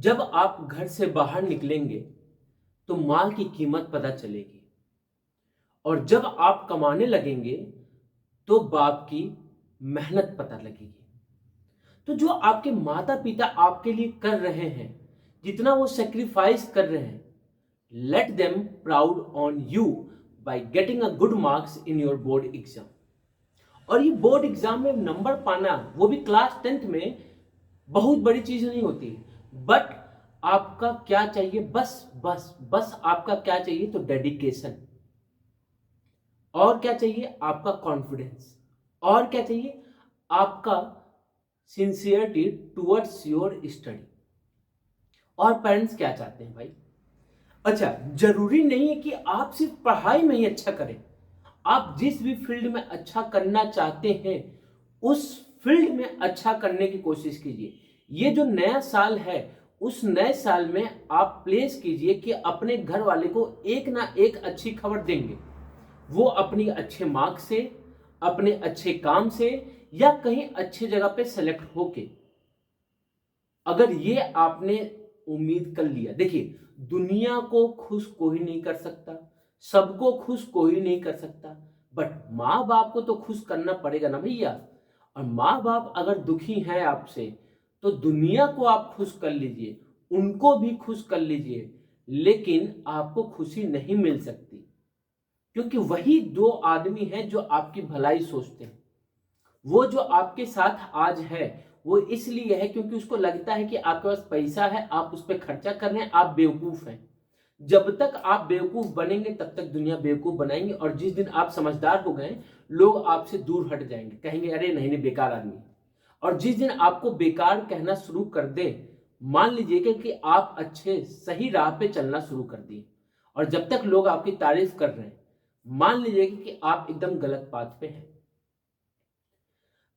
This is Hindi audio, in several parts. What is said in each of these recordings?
जब आप घर से बाहर निकलेंगे तो माल की कीमत पता चलेगी, और जब आप कमाने लगेंगे तो बाप की मेहनत पता लगेगी। तो जो आपके माता पिता आपके लिए कर रहे हैं, जितना वो सेक्रीफाइस कर रहे हैं, let them proud on you by getting a good marks in your board exam. और ये बोर्ड एग्जाम में नंबर पाना, वो भी क्लास 10th में, बहुत बड़ी चीज नहीं होती। बट आपका क्या चाहिए? बस बस बस आपका क्या चाहिए? तो डेडिकेशन। और क्या चाहिए? आपका कॉन्फिडेंस। और क्या चाहिए? आपका सिंसियरिटी टुवर्ड्स योर स्टडी। और पेरेंट्स क्या चाहते हैं भाई? अच्छा, जरूरी नहीं है कि आप सिर्फ पढ़ाई में ही अच्छा करें। आप जिस भी फील्ड में अच्छा करना चाहते हैं, उस फील्ड में अच्छा करने की कोशिश कीजिए। ये जो नया साल है, उस नए साल में आप प्लेस कीजिए कि अपने घर वाले को एक ना एक अच्छी खबर देंगे। वो अपनी अच्छे मार्क्स से, अपने अच्छे काम से, या कहीं अच्छे जगह पे सेलेक्ट होके। अगर ये आपने उम्मीद कर लिया, देखिए, दुनिया को खुश कोई नहीं कर सकता, सबको खुश कोई नहीं कर सकता, बट माँ बाप को तो खुश करना पड़ेगा ना भैया। और माँ बाप अगर दुखी हैं आपसे, तो दुनिया को आप खुश कर लीजिए, उनको भी खुश कर लीजिए, लेकिन आपको खुशी नहीं मिल सकती, क्योंकि वही दो आदमी हैं जो आपकी भलाई सोचते हैं। वो जो आपके साथ आज है, वो इसलिए है क्योंकि उसको लगता है कि आपके पास पैसा है, आप उस पर खर्चा कर रहे हैं, आप बेवकूफ हैं। जब तक आप बेवकूफ बनेंगे तब तक दुनिया बेवकूफ बनाएंगे, और जिस दिन आप समझदार हो गए, लोग आपसे दूर हट जाएंगे, कहेंगे अरे नहीं नहीं, बेकार आदमी। और जिस दिन आपको बेकार कहना शुरू कर दे, मान लीजिए कि आप अच्छे सही राह पे चलना शुरू कर दिए, और जब तक लोग आपकी तारीफ कर रहे हैं, मान लीजिए कि आप एकदम गलत बात पे हैं।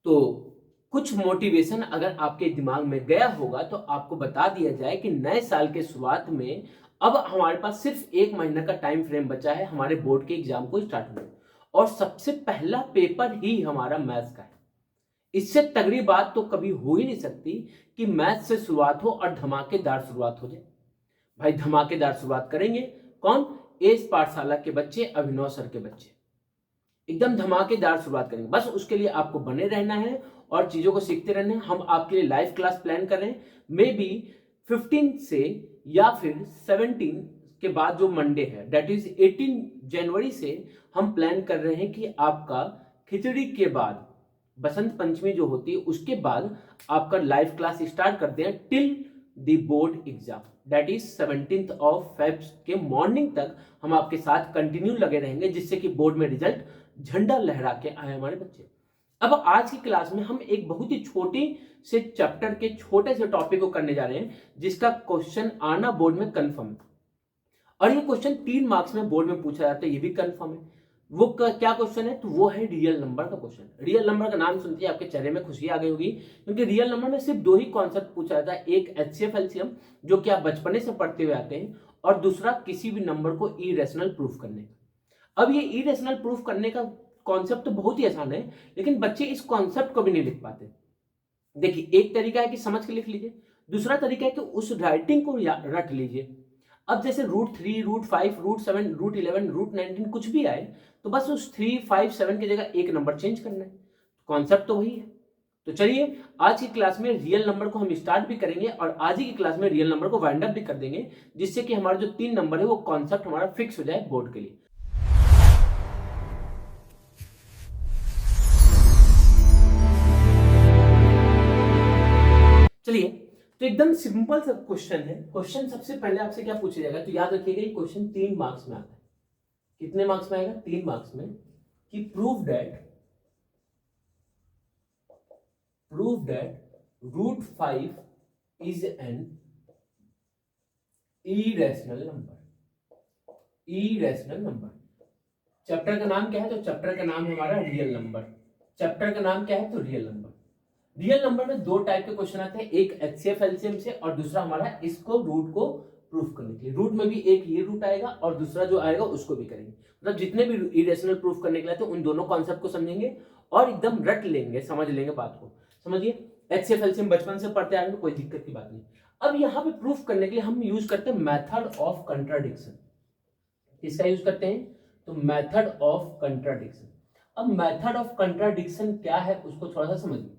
तो कुछ मोटिवेशन अगर आपके दिमाग में गया होगा, तो आपको बता दिया जाए कि नए साल के शुरुआत में अब हमारे पास सिर्फ 1 महीना का टाइम फ्रेम बचा है हमारे बोर्ड के एग्जाम को स्टार्ट होने, और सबसे पहला पेपर ही हमारा मैथ्स का है। इससे तगड़ी बात तो कभी हो ही नहीं सकती कि मैथ्स से शुरुआत हो और धमाकेदार शुरुआत हो जाए। भाई धमाकेदार शुरुआत करेंगे कौन? एस पाठशाला के बच्चे, अभिनव सर के बच्चे एकदम धमाकेदार शुरुआत करेंगे। बस उसके लिए आपको बने रहना है और चीजों को सीखते रहना है। हम आपके लिए लाइव क्लास प्लान कर रहे हैं, मे बी 15 से या फिर 17 के बाद जो मंडे है, दैट इज 18 जनवरी से हम प्लान कर रहे हैं कि आपका खिचड़ी के बाद, बसंत पंचमी जो होती है उसके बाद, आपका लाइव क्लास स्टार्ट करते हैं till the board exam, that is 17th of Feb के मॉर्निंग तक हम आपके साथ कंटिन्यू लगे रहेंगे, जिससे कि बोर्ड में रिजल्ट झंडा लहरा के आए हमारे बच्चे। अब आज की क्लास में हम एक बहुत ही छोटी से चैप्टर के छोटे से टॉपिक को करने जा रहे हैं, जिसका क्वेश्चन आना बोर्ड में कंफर्म है। और ये क्वेश्चन 3 मार्क्स में बोर्ड में पूछा जाता है, ये भी कंफर्म है। वो क्या क्वेश्चन है? तो वो है रियल नंबर का क्वेश्चन। रियल नंबर का नाम सुनते ही आपके चेहरे में खुशी आ गई होगी, क्योंकि रियल नंबर में सिर्फ 2 ही कॉन्सेप्ट पूछा जाता है। एक HCF LCM, जो कि आप बचपने से पढ़ते हुए आते हैं, और दूसरा किसी भी नंबर को इरेशनल प्रूफ करने का। अब ये इरेशनल प्रूफ करने का कॉन्सेप्ट तो बहुत ही आसान है, लेकिन बच्चे इस कॉन्सेप्ट को भी नहीं लिख पाते। देखिए, एक तरीका है कि समझ के लिख लीजिए, दूसरा तरीका है कि उस राइटिंग को रट लीजिए। अब जैसे √3, √5, √7, √11, √19 कुछ भी आए, तो बस उस 3, 5, 7 की जगह एक नंबर चेंज करना है। कॉन्सेप्ट तो वही है। तो चलिए, आज की क्लास में रियल नंबर को हम स्टार्ट भी करेंगे, और आज ही की क्लास में रियल नंबर को वाइंड अप भी कर देंगे, जिससे कि हमारे जो 3 नंबर है वो कॉन्सेप्ट हमारा फिक्स हो जाए बोर्ड के लिए। चलिए, तो एकदम सिंपल सा क्वेश्चन है। क्वेश्चन सबसे पहले आपसे क्या पूछा जाएगा, तो याद रखिएगा ये क्वेश्चन 3 मार्क्स में आता है। कितने मार्क्स में आएगा? 3 मार्क्स में। कि prove that √5 is an irrational number. Chapter का नाम क्या है? तो चैप्टर का नाम है हमारा रियल नंबर। चैप्टर का नाम क्या है? तो रियल नंबर। रियल नंबर में 2 टाइप के क्वेश्चन आते हैं, एक HCF LCM से, और दूसरा हमारा इसको रूट को प्रूफ करने के लिए। रूट में भी एक ये रूट आएगा, और दूसरा जो आएगा उसको भी करेंगे। मतलब जितने भी इरेशनल प्रूफ करने के लिए तो उन दोनों कॉन्सेप्ट को समझेंगे और एकदम रट लेंगे, समझ लेंगे बात को। समझिए, HCF LCM बचपन से पढ़ते आएंगे, कोई दिक्कत की बात नहीं। अब यहाँ पे प्रूफ करने के लिए हम यूज करते हैं मेथड ऑफ कंट्राडिक्शन। किसका यूज करते हैं? तो मेथड ऑफ कंट्राडिक्शन। अब मेथड ऑफ कंट्राडिक्शन क्या है उसको थोड़ा सा समझिए।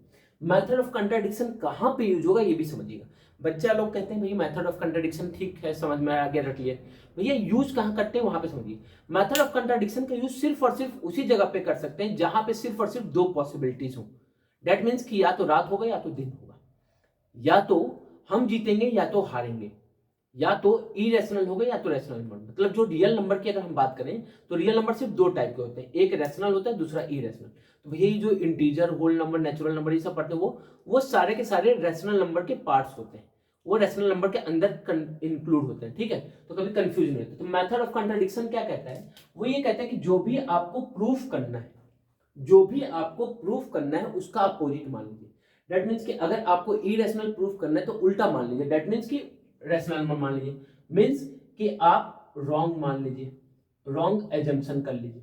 मेथड ऑफ कंट्राडिक्शन कहाँ पे यूज होगा ये भी समझिएगा। बच्चा लोग कहते हैं भैया मेथड ऑफ कंट्राडिक्शन ठीक है, समझ में आ गया, रख लिया। भैया यूज कहाँ करते हैं वहां पे समझिए। मेथड ऑफ कंट्राडिक्शन का यूज सिर्फ और सिर्फ उसी जगह पे कर सकते हैं जहां पे सिर्फ और सिर्फ दो पॉसिबिलिटीज हो। डेट मीन्स कि या तो रात होगा या तो दिन होगा, या तो हम जीतेंगे या तो हारेंगे, या तो इरेशनल होगा या तो रैशनल नंबर। मतलब जो रियल नंबर की अगर हम बात करें तो रियल नंबर सिर्फ दो टाइप के होते हैं, एक रैशनल होता है, दूसरा इरेशनल। तो भैया जो integer, whole number, natural number ये सब पढ़ते हैं वो सारे के सारे रैशनल नंबर के पार्ट्स होते हैं, वो रैशनल नंबर के अंदर इंक्लूड होते हैं, ठीक है। तो कभी कंफ्यूज नहीं होता। तो मेथड ऑफ कंट्राडिक्शन क्या कहता है? वो ये कहता है कि जो भी आपको प्रूफ करना है, जो भी आपको प्रूफ करना है उसका अपोजिट मान लीजिए। दैट मीन्स कि अगर आपको इरेशनल प्रूफ करना है तो उल्टा मान लीजिए। दैट मीन्स कि रैशनल नंबर मान लीजिए, मीन्स कि आप रॉन्ग मान लीजिए, रॉन्ग एजम्पशन कर लीजिए,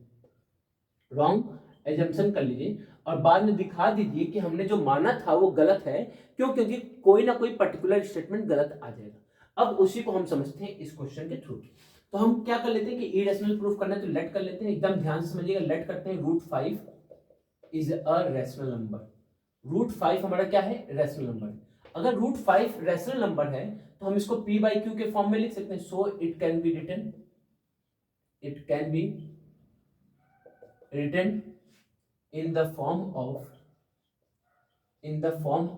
रॉन्ग एजम्पशन कर लीजिए, और बाद में दिखा दीजिए कि हमने जो माना था वो गलत है। क्यों? क्योंकि कोई ना कोई पर्टिकुलर स्टेटमेंट गलत आ जाएगा। अब उसी को हम समझते हैं इस क्वेश्चन के थ्रू। तो हम क्या कर लेते हैं कि इरेशनल प्रूफ करना है तो लेट कर लेते हैं, एकदम ध्यान से समझिएगा। लेट करते हैं √5 इज अ रैशनल नंबर। √5 हमारा क्या है? रैशनल नंबर है। अगर √5 रैशनल नंबर है तो हम इसको p बाई क्यू के फॉर्म में लिख सकते हैं। So it can be written in the form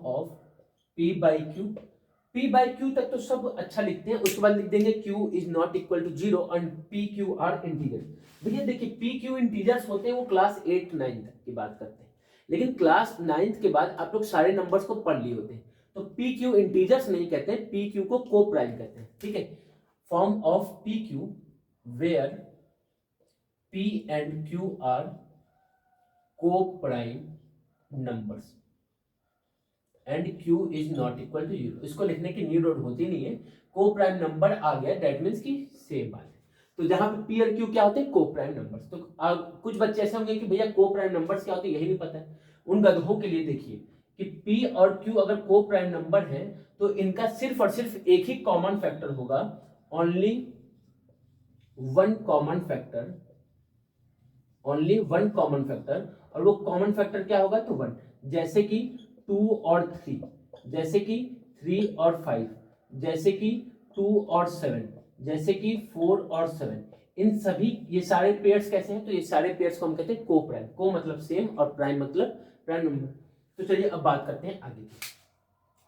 of p by q। p by q तक तो सब अच्छा लिखते हैं, उसके बाद लिख देंगे q is not equal to 0 and p q are integer. भैया देखिए p q इंटीजर्स होते हैं वो क्लास 8 9 तक की बात करते हैं, लेकिन क्लास 9 के बाद आप लोग सारे नंबर्स को पढ़ लिए होते हैं। तो p q इंटीजर्स नहीं कहते हैं, p q को को प्राइम कहते हैं, ठीक है। Form of p q where p and q are coprime numbers and q is not equal to 0। इसको लिखने की नीड होती नहीं है, को प्राइम नंबर आ गया दैट मीन्स की सेम बात है। तो जहां पे p और q क्या होते हैं? को प्राइम नंबर्स। तो कुछ बच्चे ऐसे होंगे कि भैया को प्राइम नंबर्स क्या होते हैं यही नहीं पता है। उन गधों के लिए देखिए कि p और q अगर को प्राइम नंबर है तो इनका सिर्फ और सिर्फ एक ही कॉमन फैक्टर होगा, only one common factor, only one common factor. और वो कॉमन फैक्टर क्या होगा? तो 1। जैसे कि 2 और 3, जैसे कि 3 और 5, जैसे कि 2 और 7, जैसे कि 4 और 7। इन सभी ये सारे पेयर्स कैसे हैं? तो ये सारे पेयर्स को हम कहते हैं को प्राइम। को मतलब सेम और प्राइम मतलब प्राइम नंबर। तो चलिए अब बात करते हैं आगे की।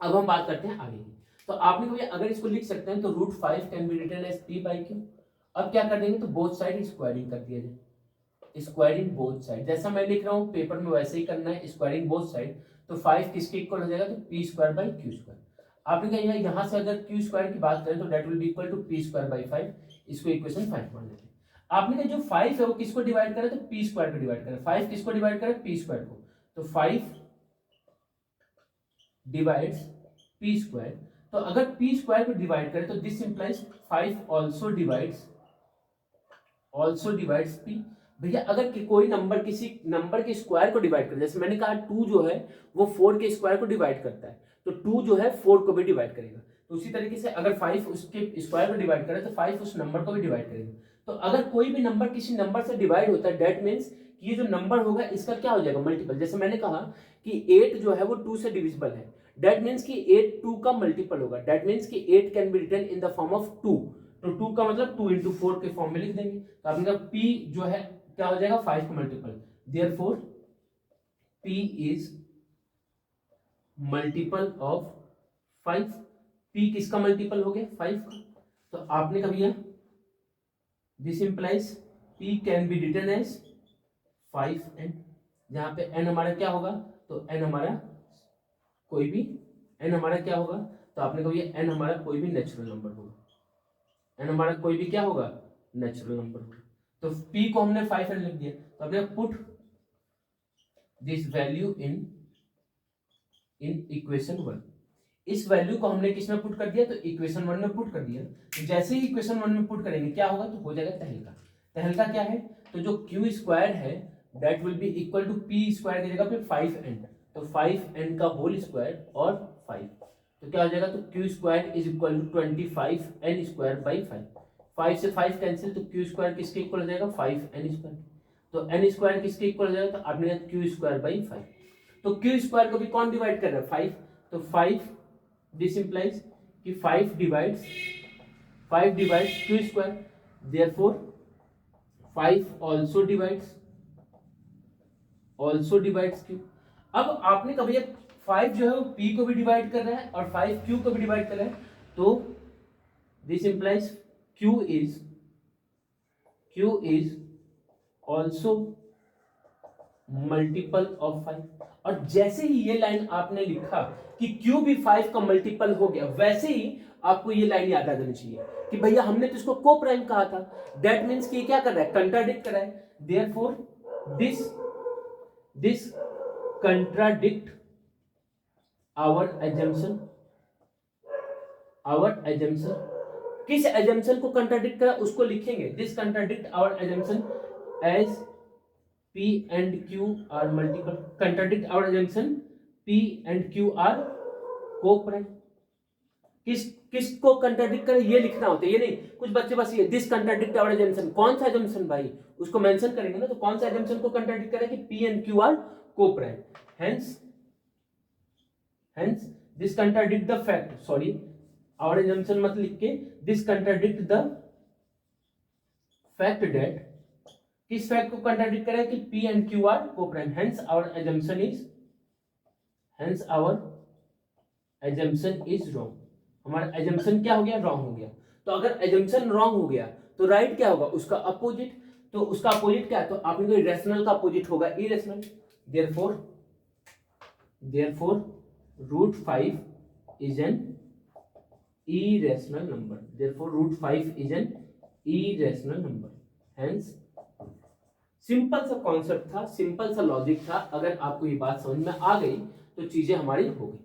अब हम बात करते हैं आगे की। तो आपने कहा अगर इसको लिख सकते हैं तो √5 can be written as p by q। अब क्या कर देंगे? तो बोथ साइड स्क्वायरिंग कर दिया जाए, स्क्वायरिंग बोथ साइड। जैसा मैं लिख रहा हूं पेपर में वैसे ही करना है, स्क्वायरिंग बोथ साइड। तो 5 किसके इक्वल हो जाएगा? तो p² बाई q²। आपने कहा यहां से अगर q² की बात करें तो that will be equal to p² by 5। इसको इक्वेशन 5 मान लेते हैं। आपने कहा जो 5 है वो किसको डिवाइड करे? तो p² को डिवाइड करे। 5 किसको डिवाइड करे? p² को। तो 5 डिवाइड्स p²। तो अगर p² को डिवाइड करें तो this implies 5 also divides p। भैया अगर कोई नंबर किसी नंबर के स्क्वायर को डिवाइड करे, जैसे मैंने कहा 2 जो है वो 4 के स्क्वायर को डिवाइड करता है, तो 2 जो है 4 को भी डिवाइड करेगा। तो उसी तरीके से अगर 5 उसके स्क्वायर को डिवाइड करे तो 5 उस नंबर को भी डिवाइड करेगा। तो अगर कोई भी नंबर किसी नंबर से डिवाइड होता है दैट मीन्स ये जो नंबर होगा इसका क्या हो जाएगा? मल्टीपल। जैसे मैंने कहा कि 8 जो है वो 2 से डिविजिबल है, दैट मीन्स कि 8 2 का मल्टीपल होगा। दैट मीन्स कि 8 can be written in the form of 2। तो 2 का मतलब 2 into 4 के फॉर्म में लिख देंगे। तो आपने कहा p जो है क्या हो जाएगा? 5 का multiple. Therefore p is multiple of 5। p किसका मल्टीपल हो गया? 5 का। तो आपने कहा भैया this implies p can be written as 5n। जहां पे n हमारा क्या होगा? तो n हमारा कोई भी n हमारा क्या होगा? तो आपने कहा भैया n हमारा कोई भी नेचुरल नंबर होगा, एंड हमारा कोई भी क्या होगा? नेचुरल नंबर होगा। तो p को हमने 5n लिख दिया। तो हमने put this value in equation 1। इस वैल्यू को हमने किस में पुट कर दिया? तो इक्वेशन 1 में पुट कर दिया। तो जैसे ही इक्वेशन 1 में पुट करेंगे क्या होगा? तो हो जाएगा तहलका। तहलका क्या है? तो जो q² है that will be equal to p² की जगह पे 5n। तो 5n का होल स्क्वायर और 5 तो क्या हो जाएगा, तो Q square is equal to 25n² / 5। 5 से 5 कैंसिल, तो क्यू स्क्वायर किसके इक्वल हो जाएगा, 5n²। तो n स्क्वायर किसके इक्वल हो जाएगा, तो आपने कहा क्यू स्क्वायर बाई 5। तो क्यू स्क्वायर को भी कौन डिवाइड कर रहा है, 5। तो 5, दिस इंप्लाइज कि 5 divides Q square, therefore 5 also divides Q. अब आपने कभी 5 जो है वो p को भी डिवाइड कर रहा है और 5 q को भी डिवाइड कर रहा है, तो this implies q is also multiple of 5। और जैसे ही ये लाइन आपने लिखा कि q भी 5 का मल्टीपल हो गया, वैसे ही आपको ये लाइन याद आ जानी चाहिए कि भैया हमने तो इसको को प्राइम कहा था। दैट मीन्स कि क्या कर रहा है, कंट्राडिक्ट कर रहा है। Therefore this contradict our assumption. किस एजम्पशन को कंट्राडिक्ट करा उसको लिखेंगे, this contradict our assumption as P and Q are multiple, contradict our assumption P and Q are co-prime। किसको कंट्राडिक्ट करे ये लिखना होता है, ये नहीं कुछ बच्चे बस ये दिस कंट्राडिक्ट आवर assumption, कौन सा assumption भाई उसको मेंशन करेंगे ना, तो कौन सा assumption को कंट्राडिक्ट करे कि P and Q are co-prime, hence this contradict the fact, sorry our assumption मत लिख के this contradict the fact that, किस फैक्ट को कंट्राडिक्ट करे कि P and Q are co-prime, hence our assumption is wrong। हमारा assumption क्या हो गया, रॉन्ग हो गया। तो अगर assumption रॉन्ग हो गया तो राइट क्या होगा, उसका अपोजिट। तो उसका अपोजिट क्या है, तो आपने कोई रैशनल का अपोजिट होगा irrational. Therefore √5 is an irrational number। Therefore √5 is an irrational number। hence simple सा कॉन्सेप्ट था, सिंपल सा लॉजिक था। अगर आपको ये बात समझ में आ गई तो चीजें हमारी हो गई।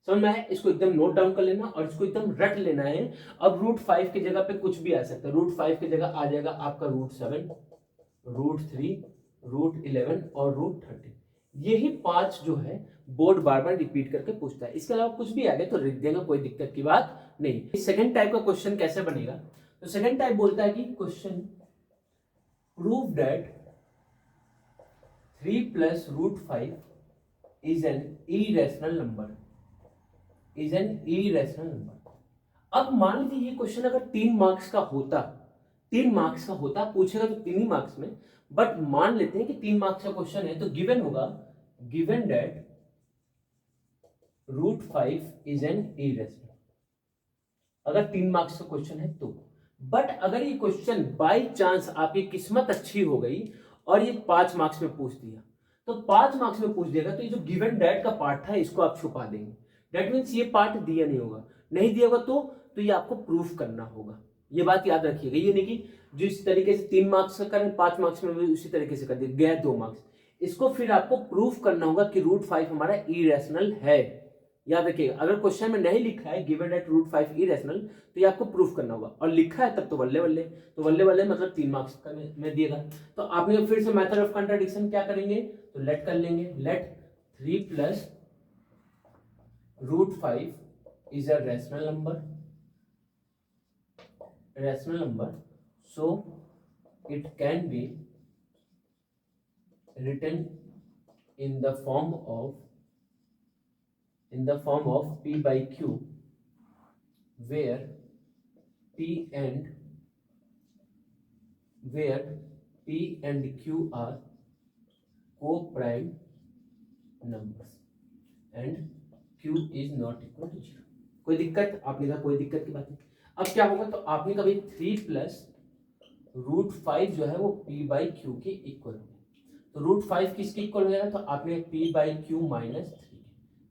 समझ में है, इसको एकदम नोट डाउन कर लेना और इसको एकदम रट लेना है। अब √5 की जगह पे कुछ भी आ सकता है। √5 की जगह आ जाएगा आपका √7, √3, √11 और √13। यही 5 जो है बोर्ड बार बार रिपीट करके पूछता है। इसके अलावा कुछ भी आ गया तो लिख देगा, कोई दिक्कत की बात नहीं। सेकेंड टाइप का क्वेश्चन कैसे बनेगा, तो सेकेंड टाइप बोलता है कि question prove that 3 + √5 is an irrational number। अब मान लीजिए ये क्वेश्चन अगर 3 मार्क्स का होता, पूछेगा तो 3 ही मार्क्स में, बट मान लेते हैं कि 3 मार्क्स का क्वेश्चन है तो गिवन होगा, given that √5 is an irrational। अगर 3 मार्क्स का क्वेश्चन है तो। बट अगर ये क्वेश्चन बाय चांस आपकी किस्मत अच्छी हो गई और ये 5 मार्क्स में पूछ दिया, तो 5 मार्क्स में पूछ देगा तो ये जो गिवन दैट का पार्ट था इसको आप छुपा देंगे। दैट मीन्स ये पार्ट दिया नहीं होगा, तो ये आपको प्रूफ करना होगा। ये बात याद रखिएगा, ये नहीं कि जिस तरीके से 3 मार्क्स का करें 5 मार्क्स में भी उसी तरीके से कर दिए, गए 2 मार्क्स। इसको फिर आपको प्रूफ करना होगा कि √5 हमारा इरेशनल है। याद रखिएगा, अगर क्वेश्चन में नहीं लिखा है गिवन दैट √5 इरेशनल तो ये आपको प्रूफ करना होगा, और लिखा है तब तो बल्ले बल्ले। तो बल्ले बल्ले मतलब 3 मार्क्स का में दिएगा। तो आपने फिर से मेथड ऑफ कंट्राडिक्शन क्या करेंगे, तो लेट कर लेंगे, late 3 + √5 is a rational number, so it can be written in the form of P/Q, where P and Q are co-prime numbers and Q is not equal to 0। कोई दिक्कत, आपने कहा कोई दिक्कत की बात नहीं। अब क्या होगा, तो आपने कभी 3 + √5 जो है वो P/Q के इक्वल होगा। तो √5 किसके इक्वल हो जाएगा, तो आपने P/Q - 3।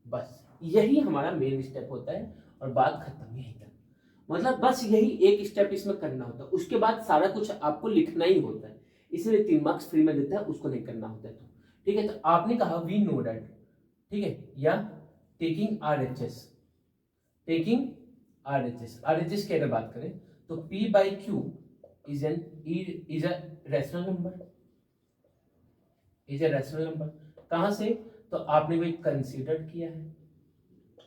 बस यही हमारा मेन स्टेप होता है और बात खत्म यही तक। मतलब बस यही एक स्टेप इसमें करना होता है, उसके बाद सारा कुछ आपको लिखना ही होता है। इसलिए 3 मार्क्स फ्री में देता है, उसको नहीं करना होता है। तो ठीक है, तो आपने कहा वी नो दैट, ठीक है, या टेकिंग RHS की अगर बात करें तो P/Q is a rational number। कहां से, तो आपने कोई कंसीडर किया है,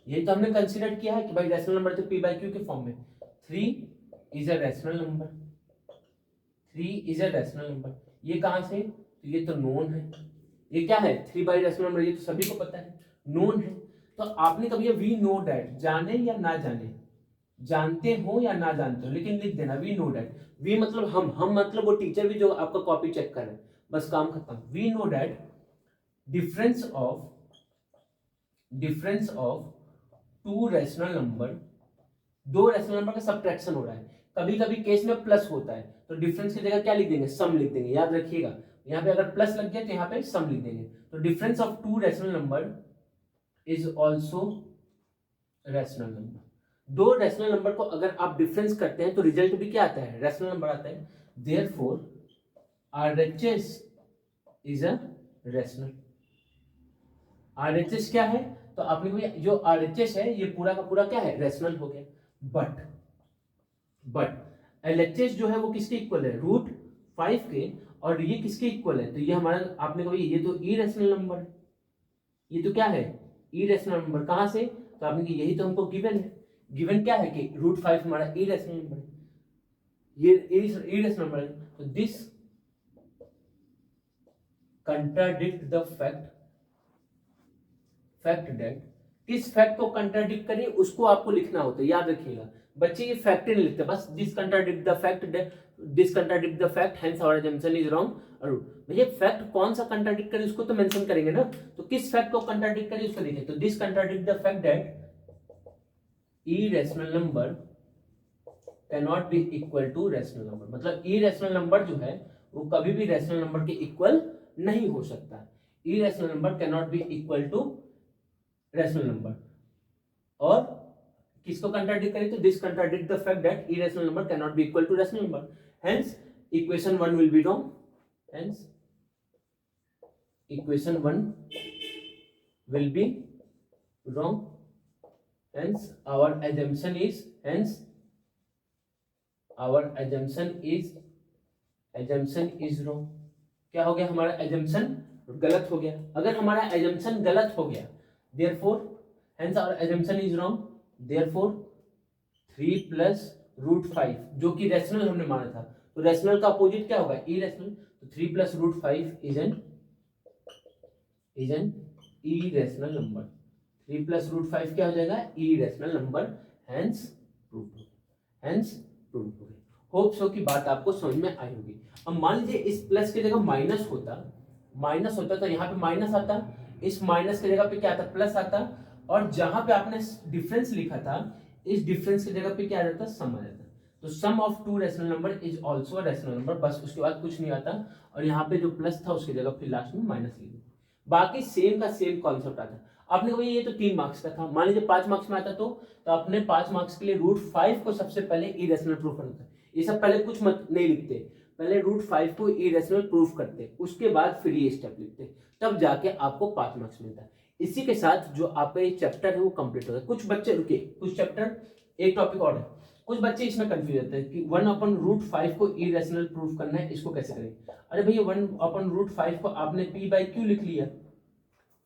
यही तो हमने कंसीडर किया है कि भाई रैशनल नंबर तो पी बाई क्यू के फॉर्म में। 3 is a rational number, 3 is a rational number. ये कहां से, तो ये तो नोन है। ये क्या है, 3 बाई रैशनल नंबर, ये तो सभी को पता है, नोन है। तो आपने कभी वी नो डैट, जाने या ना जाने, जानते हो या ना जानते हो, लेकिन लिख देना वी नो डैट। वी मतलब हम मतलब वो टीचर भी जो आपका कॉपी चेक कर रहे हैं, बस काम खत्म। We know that difference of two rational number, दो रैशनल नंबर का सब्ट्रैक्शन हो रहा है। कभी कभी केस में प्लस होता है, तो डिफरेंस की जगह क्या लिख देंगे, सम लिख देंगे। याद रखिएगा, यहाँ पे अगर प्लस लग गया तो यहाँ पे सम लिख देंगे। तो difference of two rational number is also rational number. दो रैशनल नंबर को अगर आप डिफरेंस करते हैं तो रिजल्ट भी क्या आता है, रैशनल नंबर आता है। Therefore RHS is a rational. RHS क्या है, तो आपने को जो RHS है ये पूरा का पूरा क्या है, रैशनल हो गया। बट LHS जो है वो किसके इक्वल है, √5 के, और ये किसके इक्वल है, तो ये हमारा आपने को ये तो इरेशनल नंबर है। ये तो क्या है, इरेशनल नंबर। कहां से, तो आपने कि यही तो हमको गिवन है। गिवन क्या है कि √5 हमारा इरेशनल नंबर है, ये इरेशनल नंबर है। तो this contradict the fact that, किस फैक्ट को कंट्राडिक्ट करे उसको आपको लिखना होता है। याद रखिएगा बच्चे, ये फैक्ट नहीं लिखते, बस this contradict the fact hence our assumption is wrong. और भैया फैक्ट कौन सा कंट्राडिक्ट करे उसको तो मेंशन करेंगे ना, तो किस फैक्ट को कंट्राडिक्ट करे उसको लिखें। तो this contradict the fact that irrational number can not be equal to rational number. मतलब इरेशनल नंबर जो है वो कभी भी रैशनल नंबर के इक्वल नहीं हो सकता। Irrational number can not be equal to rational number. और किसको कंट्राडिक्ट करें, तो this contradict the fact that irrational number can not be equal to rational number, hence equation 1 will be wrong. Hence equation 1 will be wrong, hence our assumption is wrong। क्या हो गया, हमारा assumption गलत हो गया। अगर हमारा assumption गलत हो गया, therefore hence our assumption is wrong, therefore 3 plus √5 जो कि रैशनल हमने माना था, तो रैशनल का अपोजिट क्या होगा, इरेशनल। तो 3 plus √5 is an irrational number। 3 plus √5 क्या हो जाएगा, irrational number, hence proved हो गया। होप सो की बात आपको समझ में आई होगी। अब मान लीजिए इस प्लस की जगह माइनस होता तो यहाँ पे माइनस आता, इस माइनस की जगह पे क्या आता, प्लस आता, और जहां पे आपने डिफरेंस लिखा था इस डिफरेंस की जगह पे क्या आ जाता, सम आ जाता। तो sum of two rational number is also rational number, बस उसके बाद कुछ नहीं आता। और यहाँ पे जो प्लस था उसकी जगह फिर लास्ट में माइनस लिख दो, बाकी सेम का सेम कॉन्सेप्ट आता। आपने कहा ये तो 3 मार्क्स का था, मान लीजिए 5 मार्क्स में आता तो आपने 5 मार्क्स के लिए √5 को सबसे पहले इरेशनल प्रूफ करना था। ये सब पहले कुछ मत नहीं लिखते, पहले √5 को इरेशनल प्रूफ करते, उसके बाद फिर ये स्टेप लिखते, तब जाके आपको 5 मार्क्स मिलता है। इसी के साथ जो आपका ये चैप्टर है वो कंप्लीट हो गया। कुछ बच्चे रुके, कुछ चैप्टर एक टॉपिक और है, कुछ बच्चे इसमें कंफ्यूज होते हैं कि 1/√5 को इरेशनल प्रूफ करना है, इसको कैसे करें। अरे भैया 1/√5 को आपने p/q लिख लिया,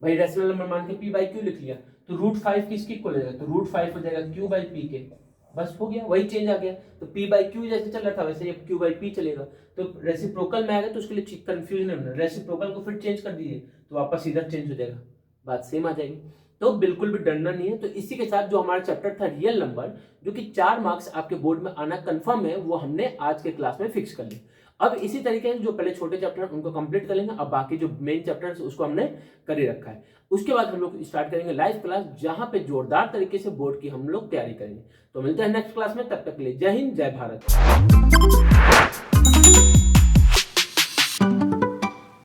भाई रैशनल नंबर मान के p/q लिख लिया, तो √5 किसकी इक्वल हो जाएगा, तो √5 हो जाएगा q/p के, बस हो गया, वही चेंज आ गया। तो p/q जैसे चल रहा था वैसे ये q/p चलेगा। तो रेसिप्रोकल में आएगा तो उसके लिए कंफ्यूजन नहीं होना, रेसिप्रोकल को फिर चेंज कर दीजिए तो वापस इधर चेंज हो जाएगा, बात सेम आ जाएगी। तो बिल्कुल भी डरना नहीं है। तो इसी के साथ जो हमारा चैप्टर था रियल नंबर, जो कि 4 मार्क्स आपके बोर्ड में आना कंफर्म है, वो हमने आज के क्लास में फिक्स कर लिया। अब इसी तरीके से जो पहले छोटे चैप्टर उनको कंप्लीट कर लेंगे, अब बाकी जो मेन चैप्टर उसको हमने कर ही रखा है। उसके बाद हम लोग स्टार्ट करेंगे लाइव क्लास, जहां पे जोरदार तरीके से बोर्ड की हम लोग तैयारी करेंगे। तो मिलते हैं नेक्स्ट क्लास में, तब तक के लिए जय हिंद जय भारत।